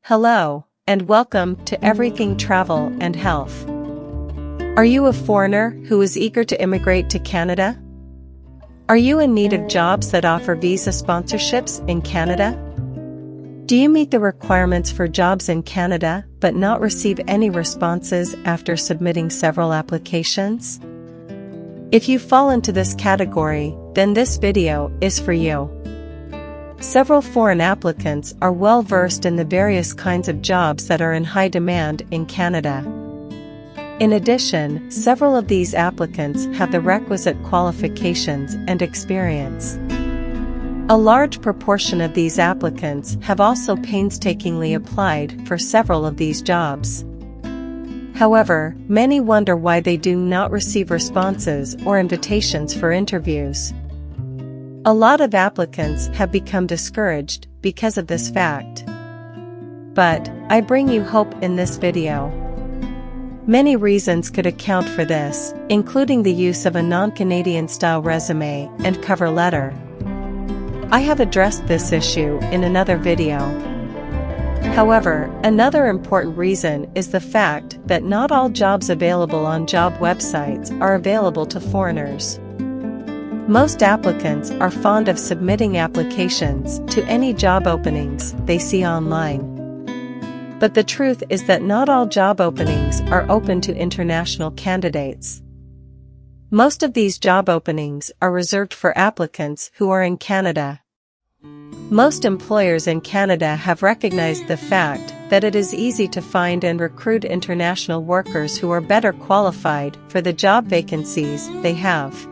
Hello, and welcome to Everything Travel and Health. Are you a foreigner who is eager to immigrate to Canada? Are you in need of jobs that offer visa sponsorships in Canada? Do you meet the requirements for jobs in Canada but not receive any responses after submitting several applications? If you fall into this category, then this video is for you. Several foreign applicants are well versed in the various kinds of jobs that are in high demand in Canada. In addition, several of these applicants have the requisite qualifications and experience. A large proportion of these applicants have also painstakingly applied for several of these jobs. However, many wonder why they do not receive responses or invitations for interviews. A lot of applicants have become discouraged because of this fact. But I bring you hope in this video. Many reasons could account for this, including the use of a non-Canadian style resume and cover letter. I have addressed this issue in another video. However, another important reason is the fact that not all jobs available on job websites are available to foreigners. Most applicants are fond of submitting applications to any job openings they see online. But the truth is that not all job openings are open to international candidates. Most of these job openings are reserved for applicants who are in Canada. Most employers in Canada have recognized the fact that it is easy to find and recruit international workers who are better qualified for the job vacancies they have.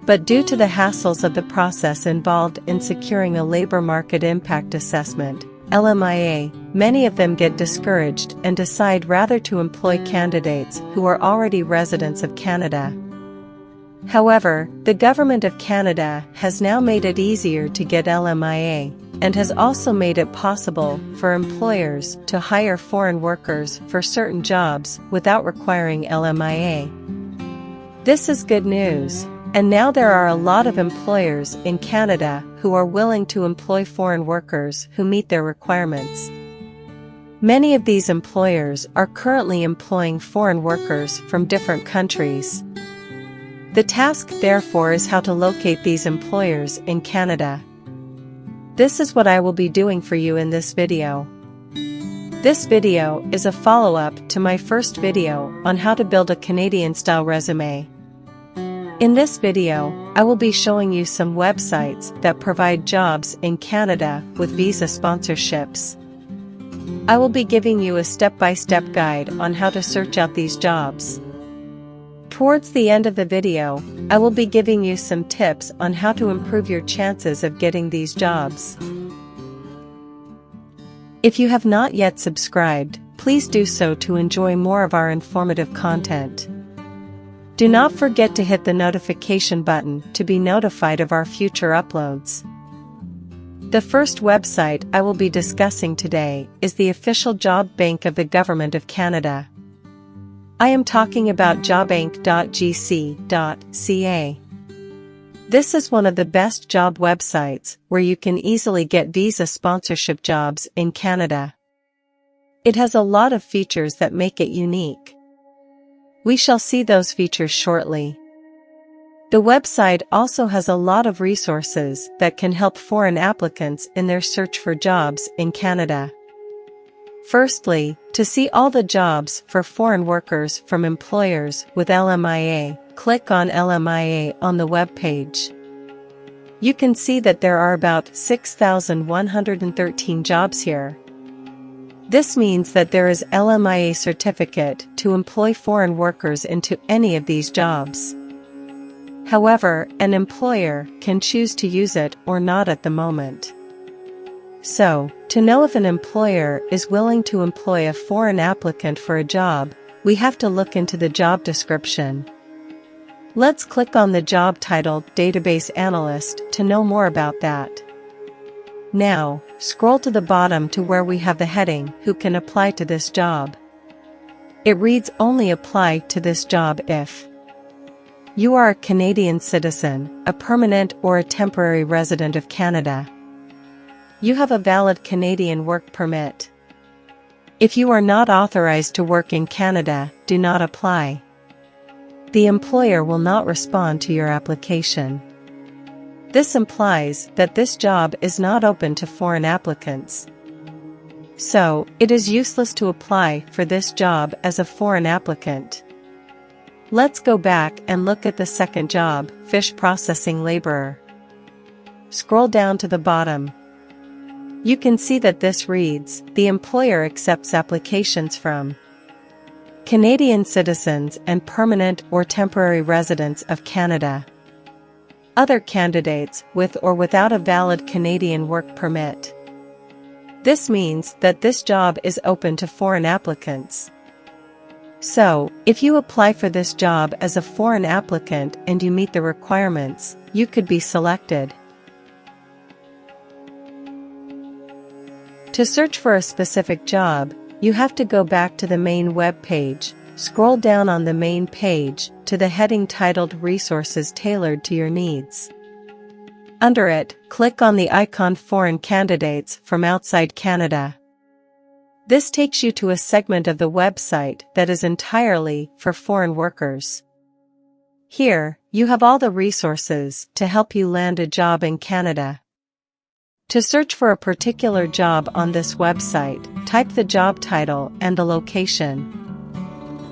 But due to the hassles of the process involved in securing a labor market impact assessment, LMIA, many of them get discouraged and decide rather to employ candidates who are already residents of Canada. However, the Government of Canada has now made it easier to get LMIA, and has also made it possible for employers to hire foreign workers for certain jobs without requiring LMIA. This is good news. And now there are a lot of employers in Canada who are willing to employ foreign workers who meet their requirements. Many of these employers are currently employing foreign workers from different countries. The task, therefore, is how to locate these employers in Canada. This is what I will be doing for you in this video. This video is a follow-up to my first video on how to build a Canadian-style resume. In this video, I will be showing you some websites that provide jobs in Canada with visa sponsorships. I will be giving you a step-by-step guide on how to search out these jobs. Towards the end of the video, I will be giving you some tips on how to improve your chances of getting these jobs. If you have not yet subscribed, please do so to enjoy more of our informative content. Do not forget to hit the notification button to be notified of our future uploads. The first website I will be discussing today is the official job bank of the Government of Canada. I am talking about jobbank.gc.ca. This is one of the best job websites where you can easily get visa sponsorship jobs in Canada. It has a lot of features that make it unique. We shall see those features shortly. The website also has a lot of resources that can help foreign applicants in their search for jobs in Canada. Firstly, to see all the jobs for foreign workers from employers with LMIA, click on LMIA on the web page. You can see that there are about 6,113 jobs here. This means that there is LMIA certificate to employ foreign workers into any of these jobs. However, an employer can choose to use it or not at the moment. So, to know if an employer is willing to employ a foreign applicant for a job, we have to look into the job description. Let's click on the job title Database Analyst to know more about that. Now, scroll to the bottom to where we have the heading Who can apply to this job. It reads only apply to this job if you are a Canadian citizen, a permanent or a temporary resident of Canada. You have a valid Canadian work permit. If you are not authorized to work in Canada, do not apply. The employer will not respond to your application. This implies that this job is not open to foreign applicants. So, it is useless to apply for this job as a foreign applicant. Let's go back and look at the second job, fish processing laborer. Scroll down to the bottom. You can see that this reads, the employer accepts applications from Canadian citizens and permanent or temporary residents of Canada. Other candidates with or without a valid Canadian work permit. This means that this job is open to foreign applicants. So, if you apply for this job as a foreign applicant and you meet the requirements, you could be selected. To search for a specific job, you have to go back to the main web page, scroll down on the main page to the heading titled Resources Tailored to Your Needs. Under it, click on the icon Foreign Candidates from Outside Canada. This takes you to a segment of the website that is entirely for foreign workers. Here, you have all the resources to help you land a job in Canada. To search for a particular job on this website, type the job title and the location.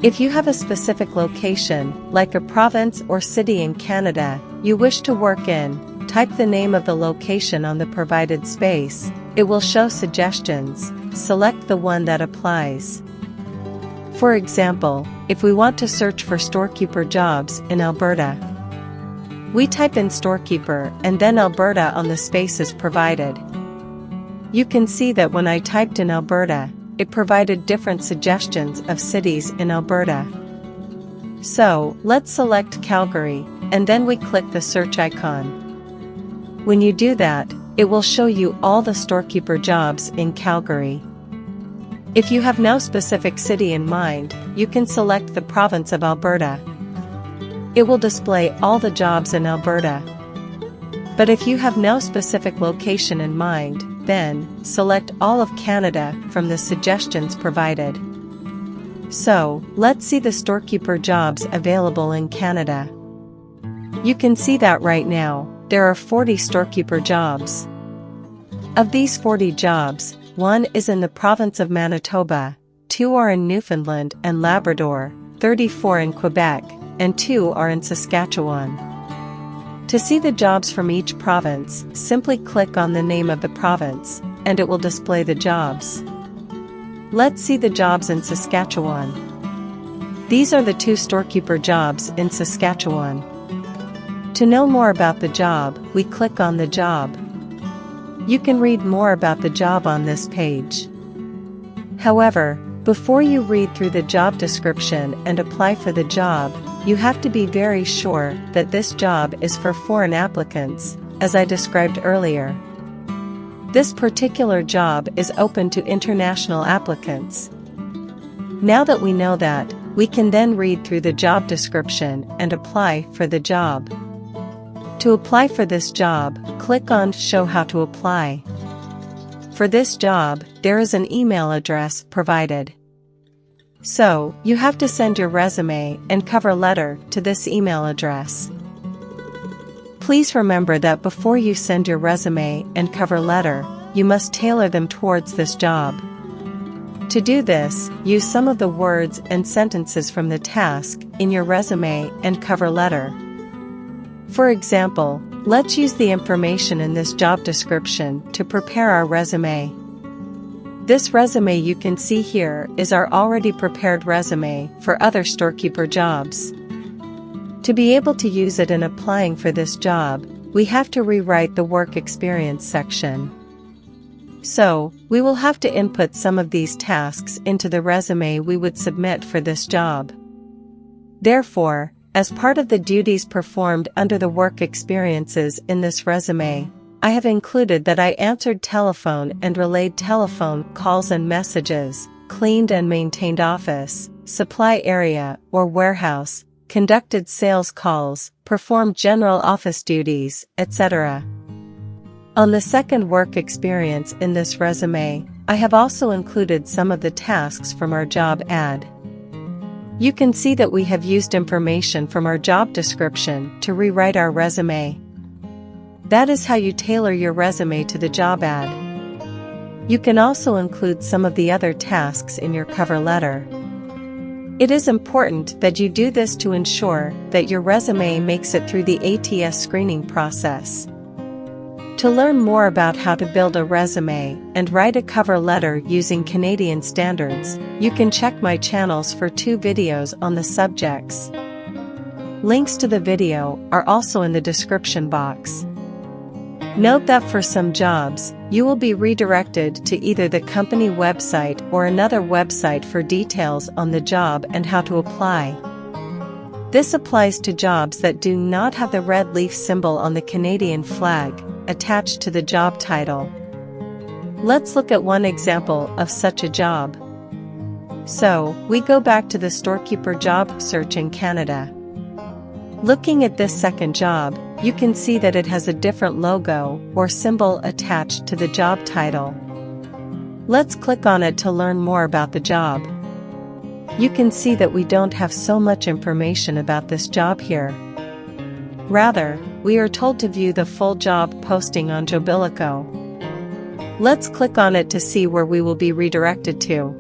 If you have a specific location, like a province or city in Canada, you wish to work in, type the name of the location on the provided space. It will show suggestions. Select the one that applies. For example, if we want to search for storekeeper jobs in Alberta, we type in storekeeper and then Alberta on the spaces provided. You can see that when I typed in Alberta, it provided different suggestions of cities in Alberta. So, let's select Calgary, and then we click the search icon. When you do that, it will show you all the storekeeper jobs in Calgary. If you have no specific city in mind, you can select the province of Alberta. It will display all the jobs in Alberta. But if you have no specific location in mind, then select all of Canada from the suggestions provided. So, let's see the storekeeper jobs available in Canada. You can see that right now, there are 40 storekeeper jobs. Of these 40 jobs, 1 is in the province of Manitoba, 2 are in Newfoundland and Labrador, 34 in Quebec, and 2 are in Saskatchewan. To see the jobs from each province, simply click on the name of the province, and it will display the jobs. Let's see the jobs in Saskatchewan. These are the 2 storekeeper jobs in Saskatchewan. To know more about the job, we click on the job. You can read more about the job on this page. However, before you read through the job description and apply for the job, you have to be very sure that this job is for foreign applicants, as I described earlier. This particular job is open to international applicants. Now that we know that, we can then read through the job description and apply for the job. To apply for this job, click on Show How to Apply. For this job, there is an email address provided. So, you have to send your resume and cover letter to this email address. Please remember that before you send your resume and cover letter, you must tailor them towards this job. To do this, use some of the words and sentences from the task in your resume and cover letter. For example, let's use the information in this job description to prepare our resume. This resume you can see here is our already prepared resume for other storekeeper jobs. To be able to use it in applying for this job, we have to rewrite the work experience section. So, we will have to input some of these tasks into the resume we would submit for this job. Therefore, as part of the duties performed under the work experiences in this resume, I have included that I answered telephone and relayed telephone calls and messages, cleaned and maintained office, supply area or warehouse, conducted sales calls, performed general office duties, etc. On the second work experience in this resume, I have also included some of the tasks from our job ad. You can see that we have used information from our job description to rewrite our resume. That is how you tailor your resume to the job ad. You can also include some of the other tasks in your cover letter. It is important that you do this to ensure that your resume makes it through the ATS screening process. To learn more about how to build a resume and write a cover letter using Canadian standards, you can check my channels for 2 videos on the subjects. Links to the video are also in the description box. Note that for some jobs, you will be redirected to either the company website or another website for details on the job and how to apply. This applies to jobs that do not have the red leaf symbol on the Canadian flag attached to the job title. Let's look at one example of such a job. So, we go back to the Storekeeper job search in Canada. Looking at this second job, you can see that it has a different logo or symbol attached to the job title. Let's click on it to learn more about the job. You can see that we don't have so much information about this job here. Rather, we are told to view the full job posting on Jobilico. Let's click on it to see where we will be redirected to.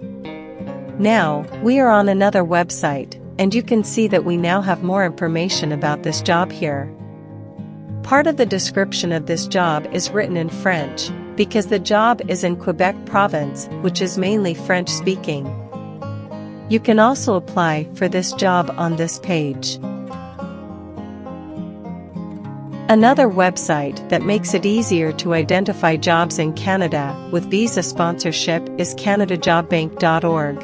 Now, we are on another website, and you can see that we now have more information about this job here. Part of the description of this job is written in French, because the job is in Quebec province, which is mainly French-speaking. You can also apply for this job on this page. Another website that makes it easier to identify jobs in Canada with visa sponsorship is canadajobbank.org.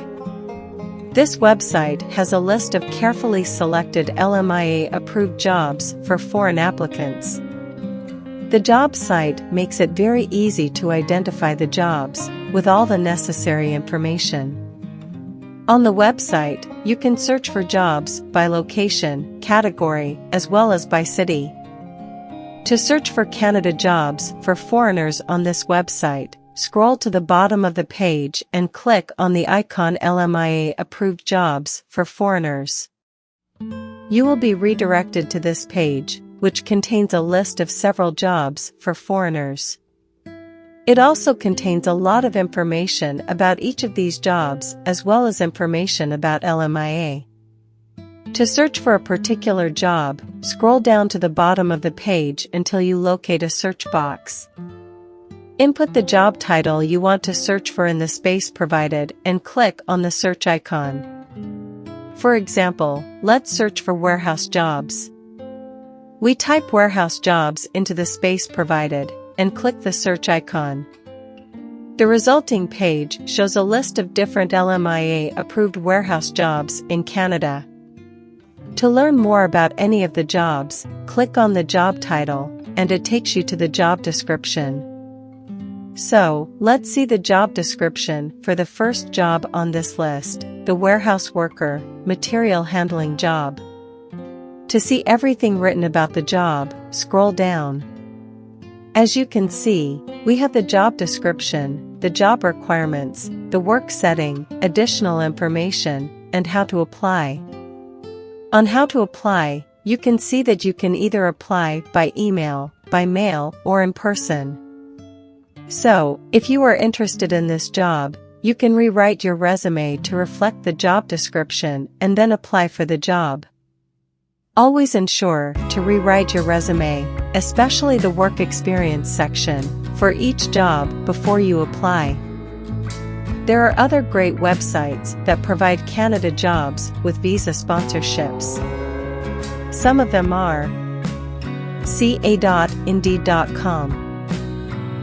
This website has a list of carefully selected LMIA-approved jobs for foreign applicants. The job site makes it very easy to identify the jobs, with all the necessary information. On the website, you can search for jobs by location, category, as well as by city. To search for Canada jobs for foreigners on this website, scroll to the bottom of the page and click on the icon LMIA Approved Jobs for Foreigners. You will be redirected to this page, which contains a list of several jobs for foreigners. It also contains a lot of information about each of these jobs as well as information about LMIA. To search for a particular job, scroll down to the bottom of the page until you locate a search box. Input the job title you want to search for in the space provided and click on the search icon. For example, let's search for warehouse jobs. We type warehouse jobs into the space provided and click the search icon. The resulting page shows a list of different LMIA-approved warehouse jobs in Canada. To learn more about any of the jobs, click on the job title, and it takes you to the job description. So, let's see the job description for the first job on this list, the warehouse worker, material handling job. To see everything written about the job, scroll down. As you can see, we have the job description, the job requirements, the work setting, additional information, and how to apply. On how to apply, you can see that you can either apply by email, by mail, or in person. So, if you are interested in this job, you can rewrite your resume to reflect the job description and then apply for the job. Always ensure to rewrite your resume, especially the work experience section, for each job before you apply. There are other great websites that provide Canada jobs with visa sponsorships. Some of them are ca.indeed.com,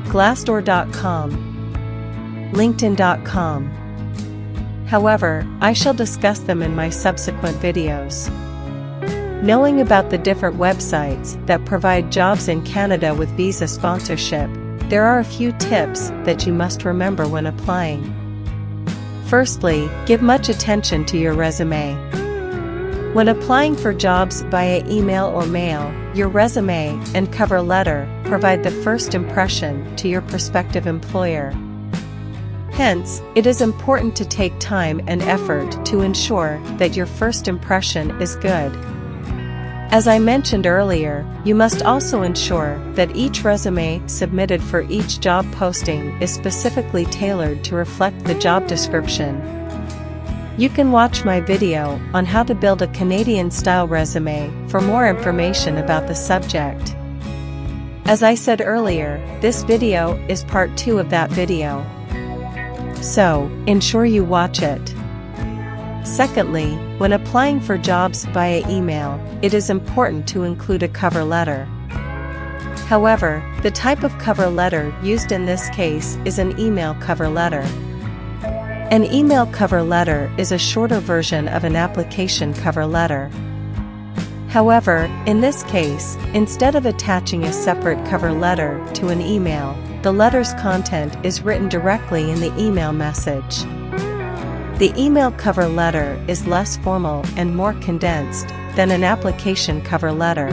glassdoor.com, linkedin.com. However, I shall discuss them in my subsequent videos. Knowing about the different websites that provide jobs in Canada with visa sponsorship, there are a few tips that you must remember when applying. Firstly, give much attention to your resume. When applying for jobs via email or mail, your resume and cover letter provide the first impression to your prospective employer. Hence, it is important to take time and effort to ensure that your first impression is good. As I mentioned earlier, you must also ensure that each resume submitted for each job posting is specifically tailored to reflect the job description. You can watch my video on how to build a Canadian-style resume for more information about the subject. As I said earlier, this video is part 2 of that video. So, ensure you watch it. Secondly, when applying for jobs via email, it is important to include a cover letter. However, the type of cover letter used in this case is an email cover letter. An email cover letter is a shorter version of an application cover letter. However, in this case, instead of attaching a separate cover letter to an email, the letter's content is written directly in the email message. The email cover letter is less formal and more condensed than an application cover letter.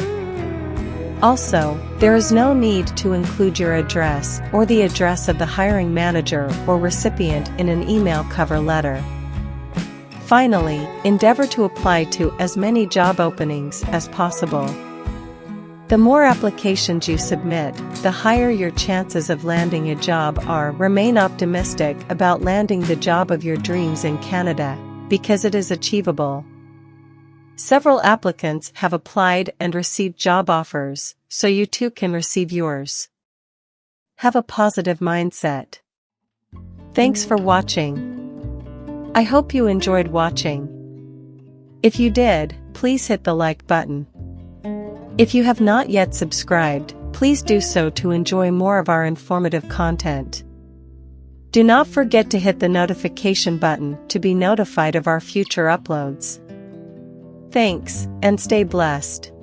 Also, there is no need to include your address or the address of the hiring manager or recipient in an email cover letter. Finally, endeavor to apply to as many job openings as possible. The more applications you submit, the higher your chances of landing a job are. Remain optimistic about landing the job of your dreams in Canada, because it is achievable. Several applicants have applied and received job offers, so you too can receive yours. Have a positive mindset. Thanks for watching. I hope you enjoyed watching. If you did, please hit the like button. If you have not yet subscribed, please do so to enjoy more of our informative content. Do not forget to hit the notification button to be notified of our future uploads. Thanks, and stay blessed.